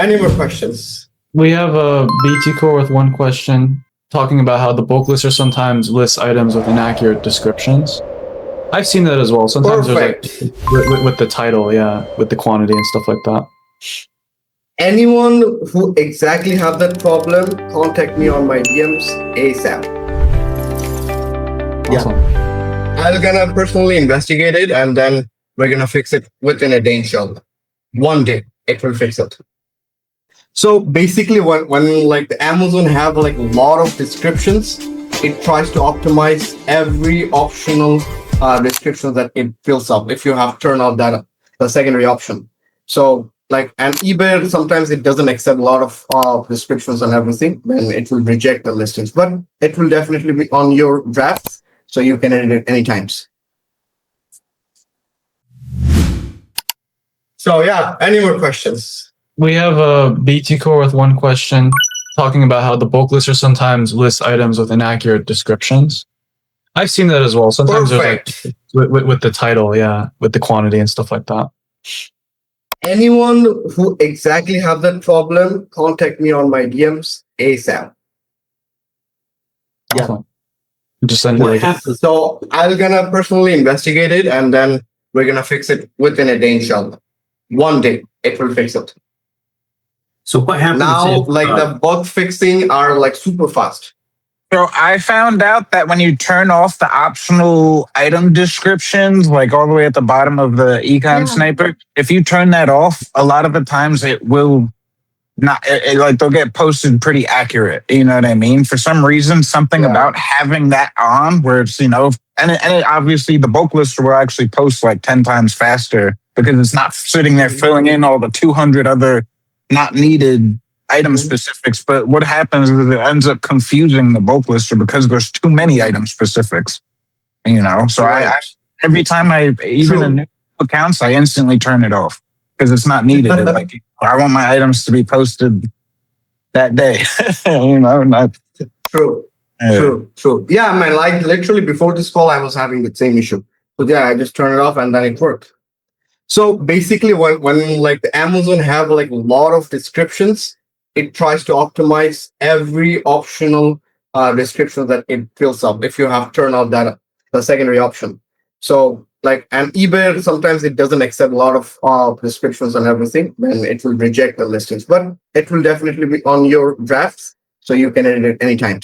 Any more questions? We have a BT core with one question talking about how the bulk lister sometimes lists items with inaccurate descriptions. I've seen that as well. Sometimes Perfect. there's like with the title, yeah, with the quantity and stuff like that. Anyone who exactly have that problem, contact me on my DMs ASAP. Awesome. Yeah. I'm gonna personally investigate it and then we're gonna fix it within a day, inshallah. One day it will fix it. So basically when like the Amazon have like a lot of descriptions, it tries to optimize every optional description that it fills up if you have turned off that the secondary option. So like and eBay sometimes it doesn't accept a lot of descriptions and everything, then it will reject the listings, but it will definitely be on your drafts, so you can edit it anytime. So yeah, any more questions? We have a BT core with one question talking about how the bulk lister sometimes lists items with inaccurate descriptions. I've seen that as well. Sometimes Perfect. there's like with the title, yeah, with the quantity and stuff like that. Anyone who exactly have that problem, contact me on my DMs ASAP. Yeah. Awesome. Just send What it. happens? So I'm gonna personally investigate it and then we're gonna fix it within a day, inshallah. One day it will fix it. So what happens Now, if, like the bug fixing are like super fast. So I found out that when you turn off the optional item descriptions, like all the way at the bottom of the EcomSniper, if you turn that off, a lot of the times it will not, like they'll get posted pretty accurate. You know what I mean? For some reason, something about having that on where it's, and it, obviously the bulk lister will actually post like 10 times faster because it's not sitting there filling in all the 200 other not needed item specifics. But what happens is it ends up confusing the bulk lister because there's too many item specifics, So I every time even in new accounts, I instantly turn it off because it's not needed. Like I want my items to be posted that day, not True. Yeah, man, like literally before this call, I was having the same issue. So yeah, I just turned it off and then it worked. So basically when like the Amazon have like a lot of descriptions, it tries to optimize every optional description that it fills up if you have turned off that the secondary option. So like and eBay sometimes it doesn't accept a lot of descriptions and everything, then it will reject the listings, but it will definitely be on your drafts, so you can edit it anytime.